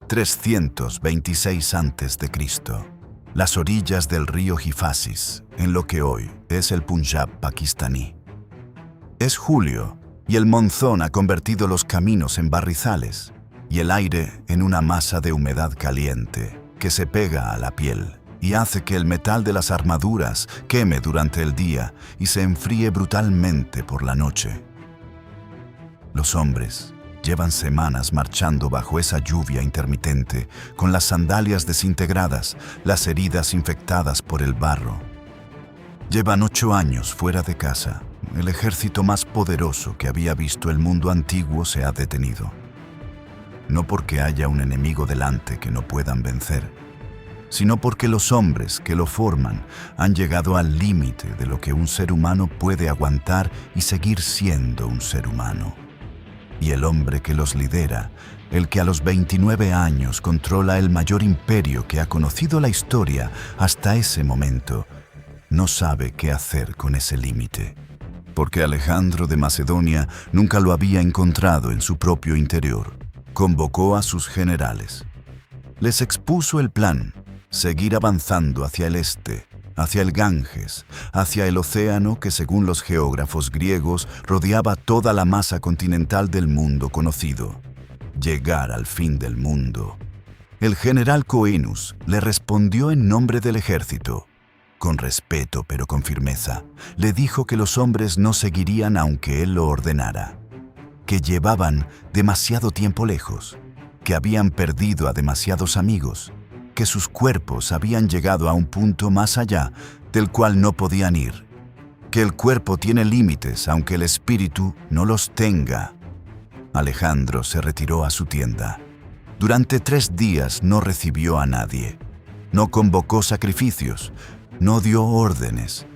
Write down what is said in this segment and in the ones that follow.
326 a.C., las orillas del río Hifasis, en lo que hoy es el Punjab pakistaní. Es julio y el monzón ha convertido los caminos en barrizales y el aire en una masa de humedad caliente que se pega a la piel y hace que el metal de las armaduras queme durante el día y se enfríe brutalmente por la noche. Los hombres llevan semanas marchando bajo esa lluvia intermitente, con las sandalias desintegradas, las heridas infectadas por el barro. Llevan 8 años fuera de casa. El ejército más poderoso que había visto el mundo antiguo se ha detenido. No porque haya un enemigo delante que no puedan vencer, sino porque los hombres que lo forman han llegado al límite de lo que un ser humano puede aguantar y seguir siendo un ser humano. Y el hombre que los lidera, el que a los 29 años controla el mayor imperio que ha conocido la historia hasta ese momento, no sabe qué hacer con ese límite, porque Alejandro de Macedonia nunca lo había encontrado en su propio interior. Convocó a sus generales. Les expuso el plan: seguir avanzando hacia el este, hacia el Ganges, hacia el océano que, según los geógrafos griegos, rodeaba toda la masa continental del mundo conocido. Llegar al fin del mundo. El general Coenus le respondió en nombre del ejército. Con respeto pero con firmeza, le dijo que los hombres no seguirían aunque él lo ordenara, que llevaban demasiado tiempo lejos, que habían perdido a demasiados amigos, que sus cuerpos habían llegado a un punto más allá del cual no podían ir, que el cuerpo tiene límites aunque el espíritu no los tenga. Alejandro se retiró a su tienda. Durante 3 días no recibió a nadie, no convocó sacrificios, no dio órdenes.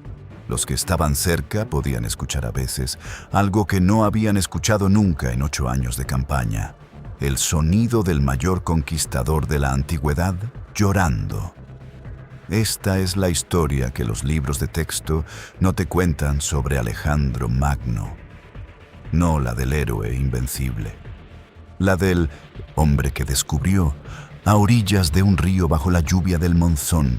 Los que estaban cerca podían escuchar a veces algo que no habían escuchado nunca en 8 años de campaña: el sonido del mayor conquistador de la antigüedad llorando. Esta es la historia que los libros de texto no te cuentan sobre Alejandro Magno. No la del héroe invencible. La del hombre que descubrió, a orillas de un río bajo la lluvia del monzón,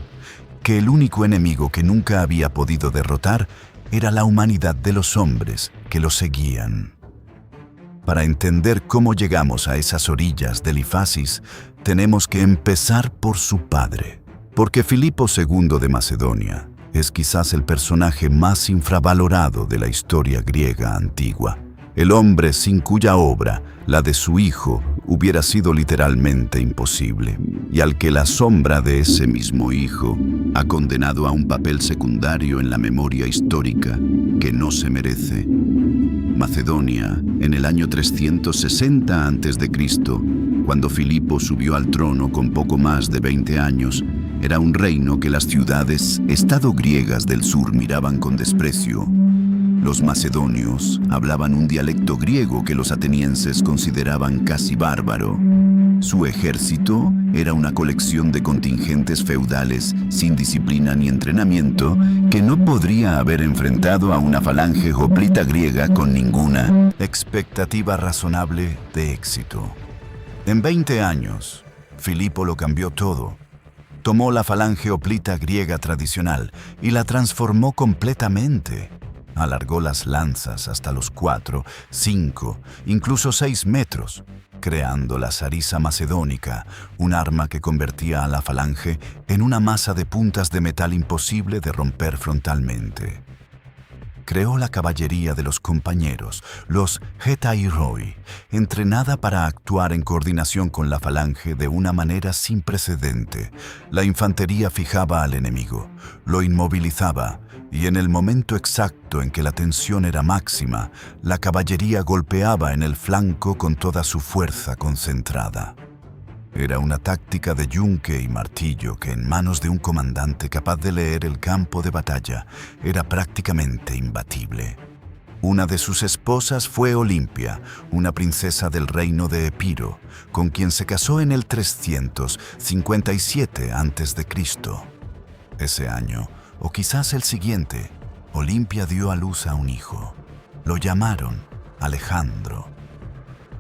que el único enemigo que nunca había podido derrotar era la humanidad de los hombres que lo seguían. Para entender cómo llegamos a esas orillas del Hifasis, tenemos que empezar por su padre, porque Filipo II de Macedonia es quizás el personaje más infravalorado de la historia griega antigua, el hombre sin cuya obra, la de su hijo, hubiera sido literalmente imposible, y al que la sombra de ese mismo hijo ha condenado a un papel secundario en la memoria histórica que no se merece. Macedonia, en el año 360 a.C., cuando Filipo subió al trono con poco más de 20 años, era un reino que las ciudades-estado griegas del sur miraban con desprecio. Los macedonios hablaban un dialecto griego que los atenienses consideraban casi bárbaro. Su ejército era una colección de contingentes feudales sin disciplina ni entrenamiento que no podría haber enfrentado a una falange hoplita griega con ninguna expectativa razonable de éxito. En 20 años, Filipo lo cambió todo. Tomó la falange hoplita griega tradicional y la transformó completamente. Alargó las lanzas hasta los 4, 5, incluso 6 metros, creando la sarisa macedónica, un arma que convertía a la falange en una masa de puntas de metal imposible de romper frontalmente. Creó la caballería de los compañeros, los hetairoi, entrenada para actuar en coordinación con la falange de una manera sin precedente. La infantería fijaba al enemigo, lo inmovilizaba, y en el momento exacto en que la tensión era máxima, la caballería golpeaba en el flanco con toda su fuerza concentrada. Era una táctica de yunque y martillo que, en manos de un comandante capaz de leer el campo de batalla, era prácticamente imbatible. Una de sus esposas fue Olimpia, una princesa del reino de Epiro, con quien se casó en el 357 a.C. Ese año, o quizás el siguiente, Olimpia dio a luz a un hijo. Lo llamaron Alejandro.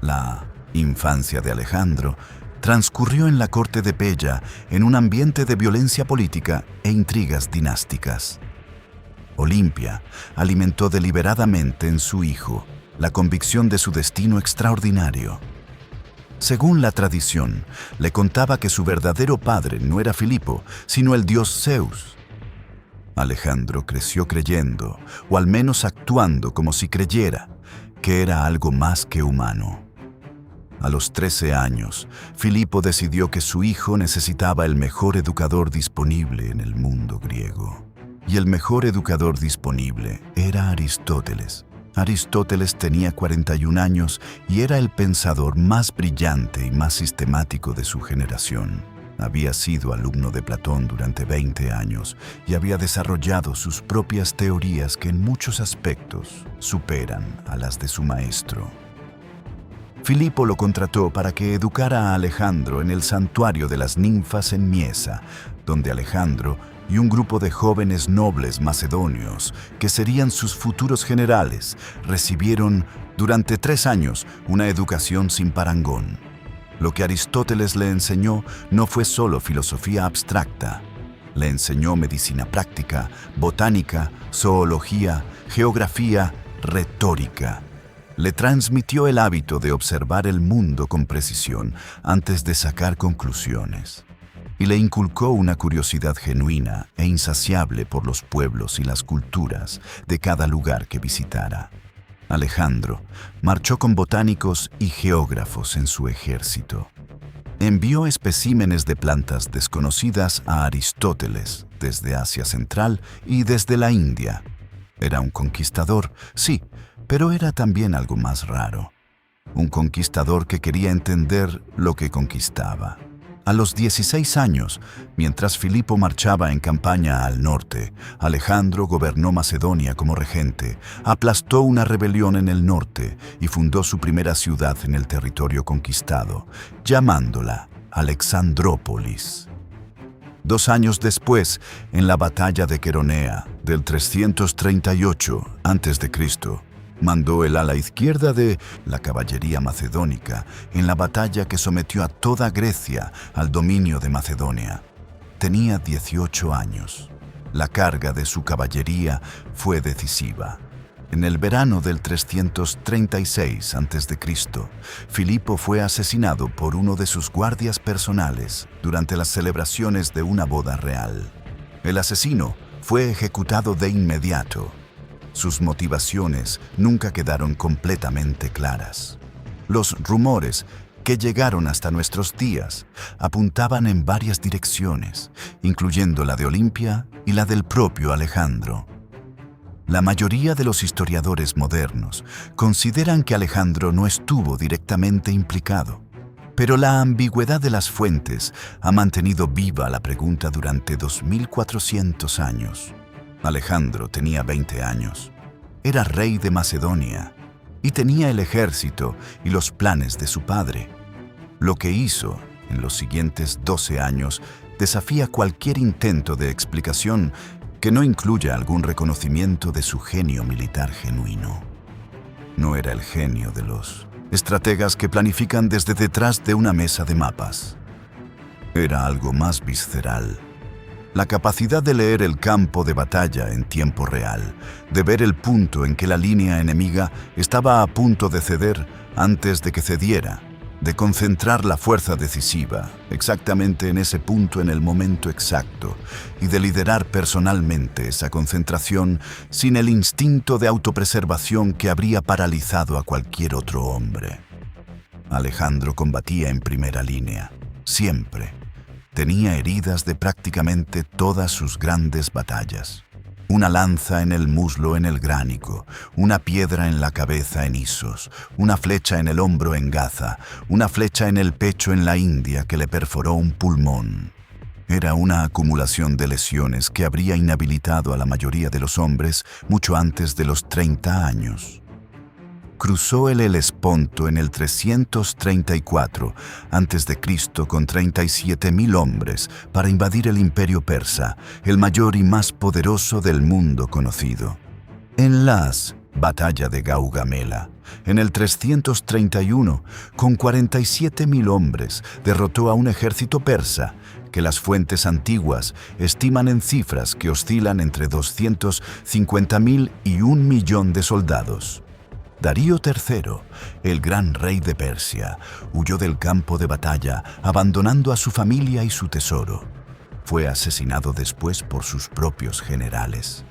La infancia de Alejandro transcurrió en la corte de Pella en un ambiente de violencia política e intrigas dinásticas. Olimpia alimentó deliberadamente en su hijo la convicción de su destino extraordinario. Según la tradición, le contaba que su verdadero padre no era Filipo, sino el dios Zeus. Alejandro creció creyendo, o al menos actuando como si creyera, que era algo más que humano. A los 13 años, Filipo decidió que su hijo necesitaba el mejor educador disponible en el mundo griego. Y el mejor educador disponible era Aristóteles. Aristóteles tenía 41 años y era el pensador más brillante y más sistemático de su generación. Había sido alumno de Platón durante 20 años y había desarrollado sus propias teorías que en muchos aspectos superan a las de su maestro. Filipo lo contrató para que educara a Alejandro en el santuario de las ninfas en Miesa, donde Alejandro y un grupo de jóvenes nobles macedonios, que serían sus futuros generales, recibieron durante 3 años una educación sin parangón. Lo que Aristóteles le enseñó no fue solo filosofía abstracta. Le enseñó medicina práctica, botánica, zoología, geografía, retórica. Le transmitió el hábito de observar el mundo con precisión antes de sacar conclusiones. Y le inculcó una curiosidad genuina e insaciable por los pueblos y las culturas de cada lugar que visitara. Alejandro marchó con botánicos y geógrafos en su ejército. Envió especímenes de plantas desconocidas a Aristóteles desde Asia Central y desde la India. Era un conquistador, sí, pero era también algo más raro. Un conquistador que quería entender lo que conquistaba. A los 16 años, mientras Filipo marchaba en campaña al norte, Alejandro gobernó Macedonia como regente, aplastó una rebelión en el norte y fundó su primera ciudad en el territorio conquistado, llamándola Alexandrópolis. 2 años después, en la batalla de Queronea del 338 a.C., mandó el ala izquierda de la caballería macedónica en la batalla que sometió a toda Grecia al dominio de Macedonia. Tenía 18 años. La carga de su caballería fue decisiva. En el verano del 336 a.C., Filipo fue asesinado por uno de sus guardias personales durante las celebraciones de una boda real. El asesino fue ejecutado de inmediato. Sus motivaciones nunca quedaron completamente claras. Los rumores que llegaron hasta nuestros días apuntaban en varias direcciones, incluyendo la de Olimpia y la del propio Alejandro. La mayoría de los historiadores modernos consideran que Alejandro no estuvo directamente implicado, pero la ambigüedad de las fuentes ha mantenido viva la pregunta durante 2400 años. Alejandro tenía 20 años, era rey de Macedonia y tenía el ejército y los planes de su padre. Lo que hizo en los siguientes 12 años desafía cualquier intento de explicación que no incluya algún reconocimiento de su genio militar genuino. No era el genio de los estrategas que planifican desde detrás de una mesa de mapas. Era algo más visceral. La capacidad de leer el campo de batalla en tiempo real, de ver el punto en que la línea enemiga estaba a punto de ceder antes de que cediera, de concentrar la fuerza decisiva exactamente en ese punto en el momento exacto y de liderar personalmente esa concentración sin el instinto de autopreservación que habría paralizado a cualquier otro hombre. Alejandro combatía en primera línea, siempre. Tenía heridas de prácticamente todas sus grandes batallas. Una lanza en el muslo en el Gránico, una piedra en la cabeza en Isos, una flecha en el hombro en Gaza, una flecha en el pecho en la India que le perforó un pulmón. Era una acumulación de lesiones que habría inhabilitado a la mayoría de los hombres mucho antes de los 30 años. Cruzó el Helesponto en el 334 a.C. con 37.000 hombres para invadir el imperio persa, el mayor y más poderoso del mundo conocido. En la batalla de Gaugamela, en el 331, con 47.000 hombres, derrotó a un ejército persa que las fuentes antiguas estiman en cifras que oscilan entre 250.000 y 1.000.000 de soldados. Darío III, el gran rey de Persia, huyó del campo de batalla, abandonando a su familia y su tesoro. Fue asesinado después por sus propios generales.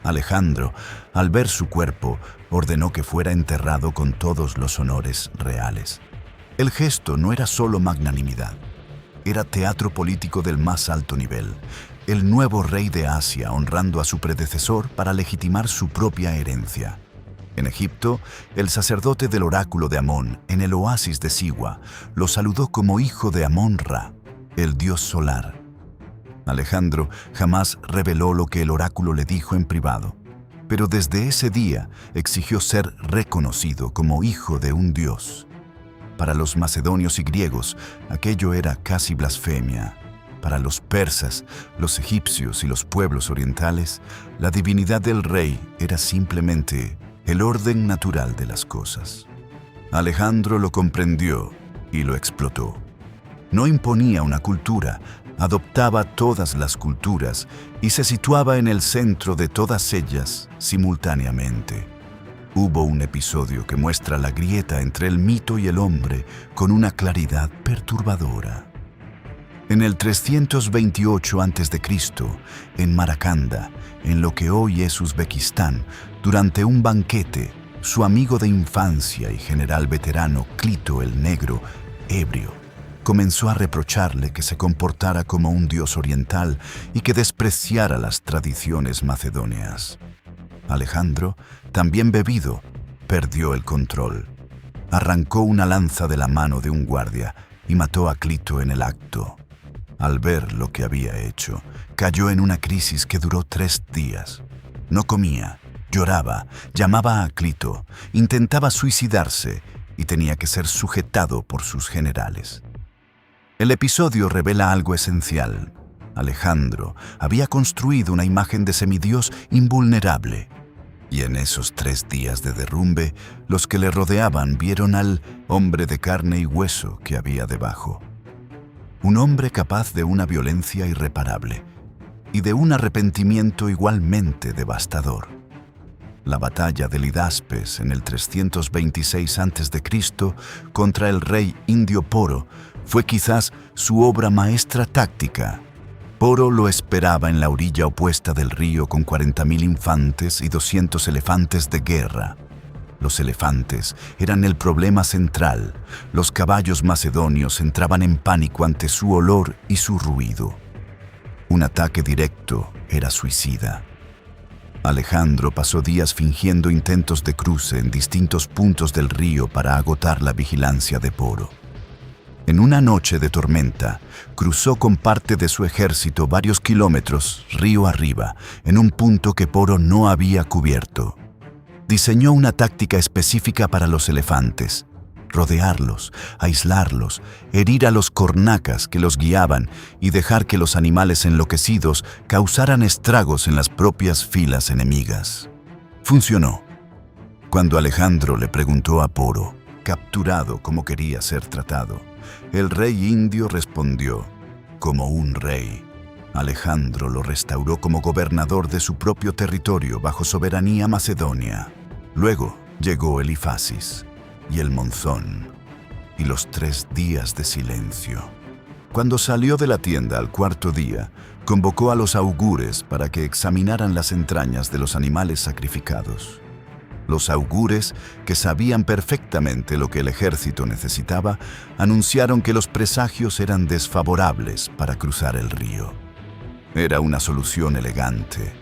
Alejandro, al ver su cuerpo, ordenó que fuera enterrado con todos los honores reales. El gesto no era solo magnanimidad, era teatro político del más alto nivel. El nuevo rey de Asia honrando a su predecesor para legitimar su propia herencia. En Egipto, el sacerdote del oráculo de Amón, en el oasis de Siwa, lo saludó como hijo de Amón-Ra, el dios solar. Alejandro jamás reveló lo que el oráculo le dijo en privado, pero desde ese día exigió ser reconocido como hijo de un dios. Para los macedonios y griegos, aquello era casi blasfemia. Para los persas, los egipcios y los pueblos orientales, la divinidad del rey era simplemente el orden natural de las cosas. Alejandro lo comprendió y lo explotó. No imponía una cultura, adoptaba todas las culturas y se situaba en el centro de todas ellas simultáneamente. Hubo un episodio que muestra la grieta entre el mito y el hombre con una claridad perturbadora. En el 328 a.C., en Maracanda, en lo que hoy es Uzbekistán, durante un banquete, su amigo de infancia y general veterano Clito el Negro, ebrio, comenzó a reprocharle que se comportara como un dios oriental y que despreciara las tradiciones macedonias. Alejandro, también bebido, perdió el control. Arrancó una lanza de la mano de un guardia y mató a Clito en el acto. Al ver lo que había hecho, cayó en una crisis que duró 3 días. No comía, lloraba, llamaba a Clito, intentaba suicidarse y tenía que ser sujetado por sus generales. El episodio revela algo esencial. Alejandro había construido una imagen de semidios invulnerable. Y en esos 3 días de derrumbe, los que le rodeaban vieron al hombre de carne y hueso que había debajo. Un hombre capaz de una violencia irreparable y de un arrepentimiento igualmente devastador. La batalla de Lidaspes en el 326 a.C. contra el rey indio Poro fue quizás su obra maestra táctica. Poro lo esperaba en la orilla opuesta del río con 40.000 infantes y 200 elefantes de guerra. Los elefantes eran el problema central. Los caballos macedonios entraban en pánico ante su olor y su ruido. Un ataque directo era suicida. Alejandro pasó días fingiendo intentos de cruce en distintos puntos del río para agotar la vigilancia de Poro. En una noche de tormenta, cruzó con parte de su ejército varios kilómetros río arriba, en un punto que Poro no había cubierto. Diseñó una táctica específica para los elefantes: rodearlos, aislarlos, herir a los cornacas que los guiaban y dejar que los animales enloquecidos causaran estragos en las propias filas enemigas. Funcionó. Cuando Alejandro le preguntó a Poro, capturado, cómo quería ser tratado, el rey indio respondió: como un rey. Alejandro lo restauró como gobernador de su propio territorio bajo soberanía macedonia. Luego llegó el Ifasis y el monzón y los 3 días de silencio. Cuando salió de la tienda al 4.º día, convocó a los augures para que examinaran las entrañas de los animales sacrificados. Los augures, que sabían perfectamente lo que el ejército necesitaba, anunciaron que los presagios eran desfavorables para cruzar el río. Era una solución elegante.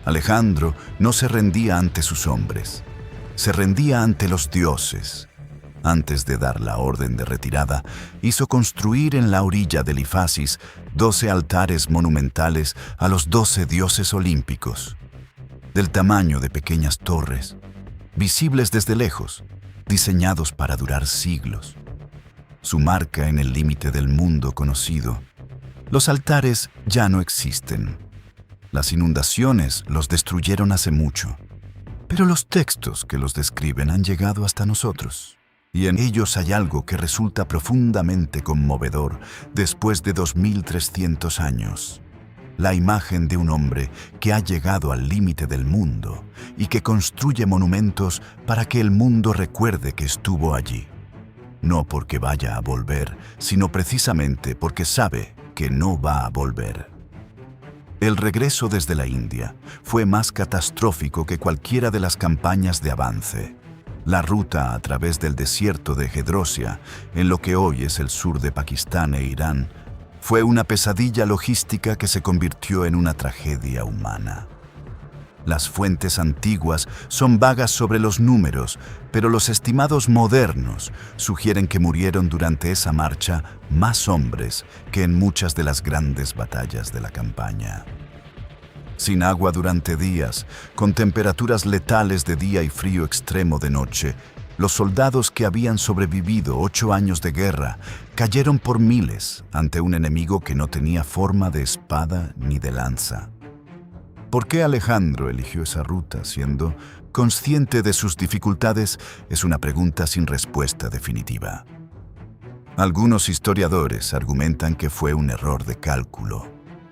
Alejandro no se rendía ante sus hombres, se rendía ante los dioses. Antes de dar la orden de retirada, hizo construir en la orilla del Ifasis 12 altares monumentales a los 12 dioses olímpicos, del tamaño de pequeñas torres, visibles desde lejos, diseñados para durar siglos. Su marca en el límite del mundo conocido. Los altares ya no existen. Las inundaciones los destruyeron hace mucho. Pero los textos que los describen han llegado hasta nosotros, y en ellos hay algo que resulta profundamente conmovedor después de 2300 años. La imagen de un hombre que ha llegado al límite del mundo y que construye monumentos para que el mundo recuerde que estuvo allí. No porque vaya a volver, sino precisamente porque sabe que no va a volver. El regreso desde la India fue más catastrófico que cualquiera de las campañas de avance. La ruta a través del desierto de Gedrosia, en lo que hoy es el sur de Pakistán e Irán, fue una pesadilla logística que se convirtió en una tragedia humana. Las fuentes antiguas son vagas sobre los números, pero los estimados modernos sugieren que murieron durante esa marcha más hombres que en muchas de las grandes batallas de la campaña. Sin agua durante días, con temperaturas letales de día y frío extremo de noche, los soldados que habían sobrevivido 8 años de guerra cayeron por miles ante un enemigo que no tenía forma de espada ni de lanza. ¿Por qué Alejandro eligió esa ruta siendo consciente de sus dificultades? Es una pregunta sin respuesta definitiva. Algunos historiadores argumentan que fue un error de cálculo.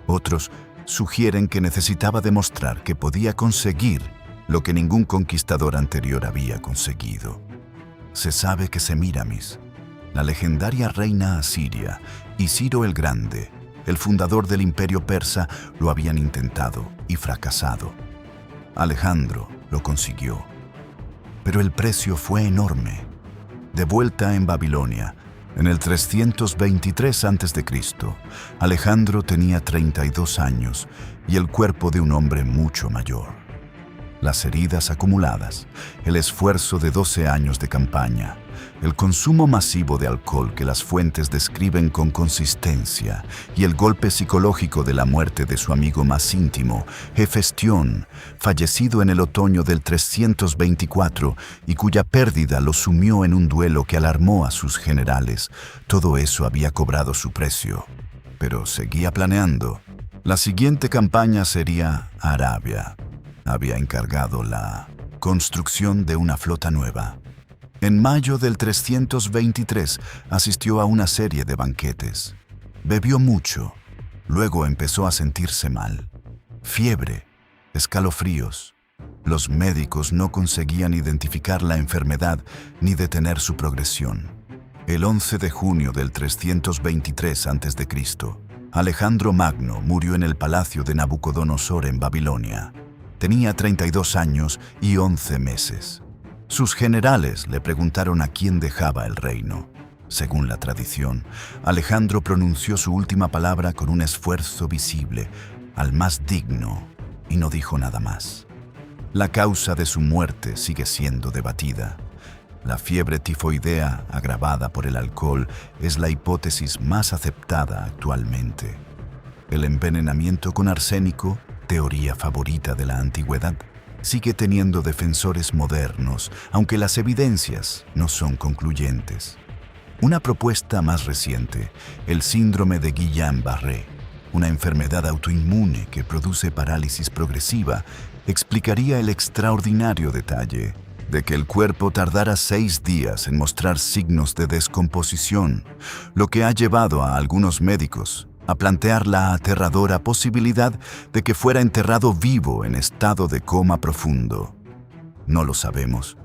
Otros sugieren que necesitaba demostrar que podía conseguir lo que ningún conquistador anterior había conseguido. Se sabe que Semíramis, la legendaria reina asiria, y Ciro el Grande, el fundador del imperio persa, lo habían intentado y fracasado. Alejandro lo consiguió. Pero el precio fue enorme. De vuelta en Babilonia, en el 323 a.C., Alejandro tenía 32 años y el cuerpo de un hombre mucho mayor. Las heridas acumuladas, el esfuerzo de 12 años de campaña, el consumo masivo de alcohol que las fuentes describen con consistencia y el golpe psicológico de la muerte de su amigo más íntimo, Hefestión, fallecido en el otoño del 324 y cuya pérdida lo sumió en un duelo que alarmó a sus generales, todo eso había cobrado su precio. Pero seguía planeando. La siguiente campaña sería Arabia. Había encargado la construcción de una flota nueva. En mayo del 323 asistió a una serie de banquetes. Bebió mucho. Luego empezó a sentirse mal. Fiebre, escalofríos. Los médicos no conseguían identificar la enfermedad ni detener su progresión. El 11 de junio del 323 a.C., Alejandro Magno murió en el palacio de Nabucodonosor en Babilonia. Tenía 32 años y 11 meses. Sus generales le preguntaron a quién dejaba el reino. Según la tradición, Alejandro pronunció su última palabra con un esfuerzo visible, al más digno, y no dijo nada más. La causa de su muerte sigue siendo debatida. La fiebre tifoidea, agravada por el alcohol, es la hipótesis más aceptada actualmente. El envenenamiento con arsénico, teoría favorita de la antigüedad, sigue teniendo defensores modernos, aunque las evidencias no son concluyentes. Una propuesta más reciente, el síndrome de Guillain-Barré, una enfermedad autoinmune que produce parálisis progresiva, explicaría el extraordinario detalle de que el cuerpo tardara 6 días en mostrar signos de descomposición, lo que ha llevado a algunos médicos a plantear la aterradora posibilidad de que fuera enterrado vivo en estado de coma profundo. No lo sabemos,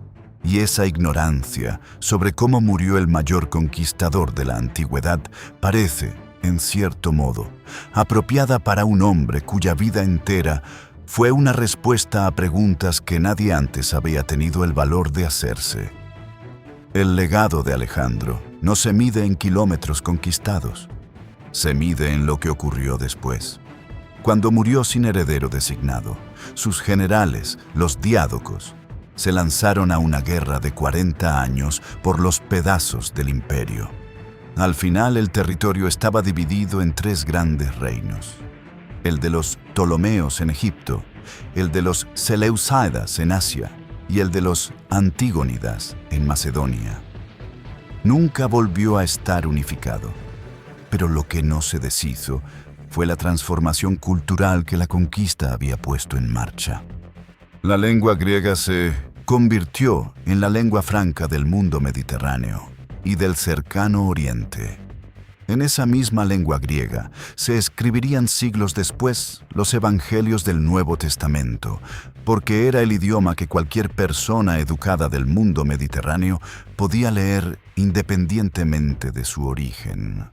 y esa ignorancia sobre cómo murió el mayor conquistador de la antigüedad parece, en cierto modo, apropiada para un hombre cuya vida entera fue una respuesta a preguntas que nadie antes había tenido el valor de hacerse. El legado de Alejandro no se mide en kilómetros conquistados, se mide en lo que ocurrió después. Cuando murió sin heredero designado, sus generales, los diádocos, se lanzaron a una guerra de 40 años por los pedazos del imperio. Al final el territorio estaba dividido en 3 grandes reinos: el de los Ptolomeos en Egipto, el de los Seleucidas en Asia y el de los Antígonidas en Macedonia. Nunca volvió a estar unificado. Pero lo que no se deshizo fue la transformación cultural que la conquista había puesto en marcha. La lengua griega se convirtió en la lengua franca del mundo mediterráneo y del cercano oriente. En esa misma lengua griega se escribirían siglos después los evangelios del Nuevo Testamento, porque era el idioma que cualquier persona educada del mundo mediterráneo podía leer independientemente de su origen.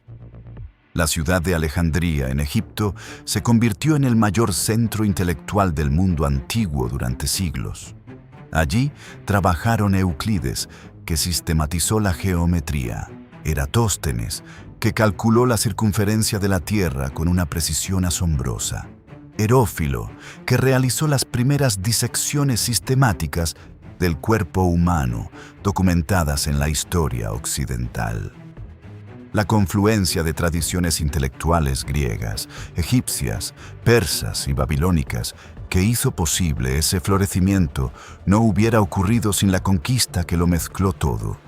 La ciudad de Alejandría, en Egipto, se convirtió en el mayor centro intelectual del mundo antiguo durante siglos. Allí trabajaron Euclides, que sistematizó la geometría, Eratóstenes, que calculó la circunferencia de la Tierra con una precisión asombrosa, Herófilo, que realizó las primeras disecciones sistemáticas del cuerpo humano documentadas en la historia occidental. La confluencia de tradiciones intelectuales griegas, egipcias, persas y babilónicas que hizo posible ese florecimiento no hubiera ocurrido sin la conquista que lo mezcló todo.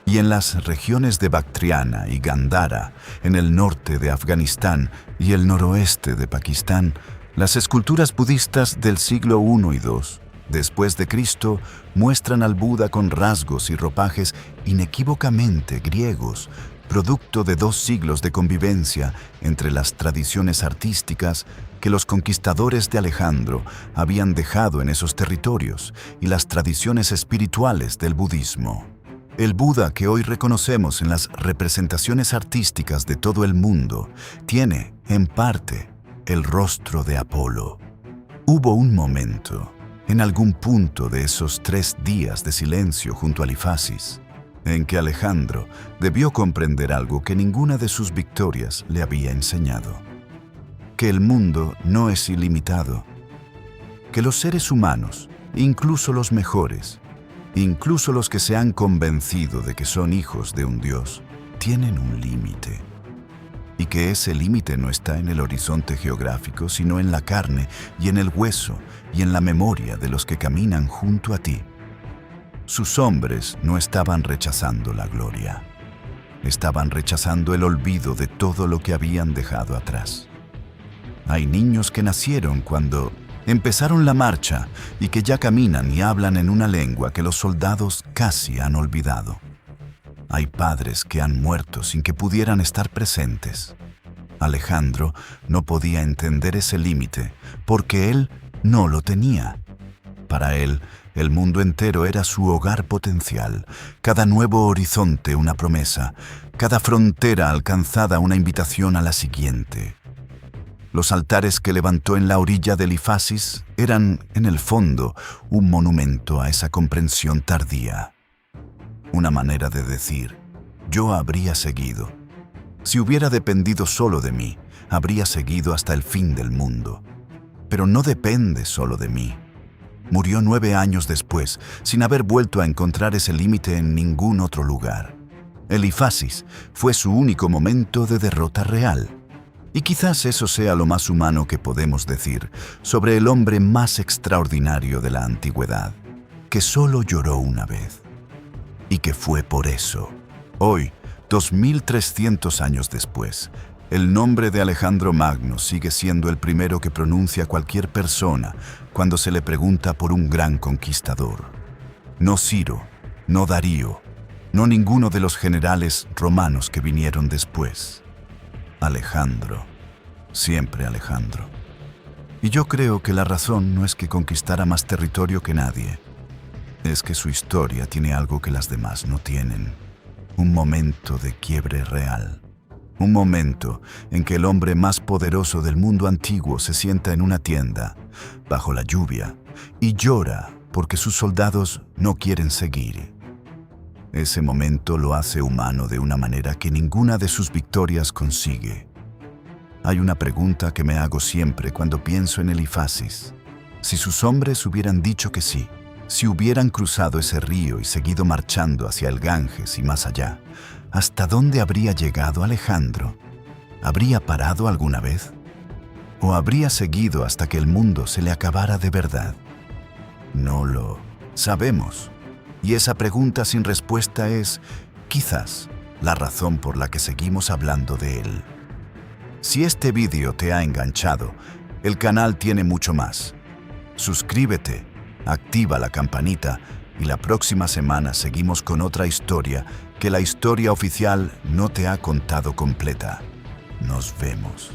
Y en las regiones de Bactriana y Gandhara, en el norte de Afganistán y el noroeste de Pakistán, las esculturas budistas del siglo I y II después de Cristo muestran al Buda con rasgos y ropajes inequívocamente griegos, producto de 2 siglos de convivencia entre las tradiciones artísticas que los conquistadores de Alejandro habían dejado en esos territorios y las tradiciones espirituales del budismo. El Buda que hoy reconocemos en las representaciones artísticas de todo el mundo tiene, en parte, el rostro de Apolo. Hubo un momento, en algún punto de esos 3 días de silencio junto al Ifasis, en que Alejandro debió comprender algo que ninguna de sus victorias le había enseñado: que el mundo no es ilimitado, que los seres humanos, incluso los mejores, incluso los que se han convencido de que son hijos de un Dios, tienen un límite. Y que ese límite no está en el horizonte geográfico, sino en la carne y en el hueso y en la memoria de los que caminan junto a ti. Sus hombres no estaban rechazando la gloria. Estaban rechazando el olvido de todo lo que habían dejado atrás. Hay niños que nacieron cuando empezaron la marcha y que ya caminan y hablan en una lengua que los soldados casi han olvidado. Hay padres que han muerto sin que pudieran estar presentes. Alejandro no podía entender ese límite porque él no lo tenía. Para él, el mundo entero era su hogar potencial, cada nuevo horizonte una promesa, cada frontera alcanzada una invitación a la siguiente. Los altares que levantó en la orilla del Ifasis eran, en el fondo, un monumento a esa comprensión tardía. Una manera de decir: yo habría seguido. Si hubiera dependido solo de mí, habría seguido hasta el fin del mundo. Pero no depende solo de mí. Murió 9 años después, sin haber vuelto a encontrar ese límite en ningún otro lugar. El Ifasis fue su único momento de derrota real. Y quizás eso sea lo más humano que podemos decir sobre el hombre más extraordinario de la antigüedad, que solo lloró una vez. Y que fue por eso, hoy, 2300 años después, el nombre de Alejandro Magno sigue siendo el primero que pronuncia cualquier persona cuando se le pregunta por un gran conquistador. No Ciro, no Darío, no ninguno de los generales romanos que vinieron después. Alejandro, siempre Alejandro. Y yo creo que la razón no es que conquistara más territorio que nadie, es que su historia tiene algo que las demás no tienen. Un momento de quiebre real. Un momento en que el hombre más poderoso del mundo antiguo se sienta en una tienda, bajo la lluvia, y llora porque sus soldados no quieren seguir. Ese momento lo hace humano de una manera que ninguna de sus victorias consigue. Hay una pregunta que me hago siempre cuando pienso en el Ifasis. Si sus hombres hubieran dicho que sí, si hubieran cruzado ese río y seguido marchando hacia el Ganges y más allá, ¿hasta dónde habría llegado Alejandro? ¿Habría parado alguna vez? ¿O habría seguido hasta que el mundo se le acabara de verdad? No lo sabemos. Y esa pregunta sin respuesta es, quizás, la razón por la que seguimos hablando de él. Si este vídeo te ha enganchado, el canal tiene mucho más. Suscríbete activa la campanita y la próxima semana seguimos con otra historia que la historia oficial no te ha contado completa. Nos vemos.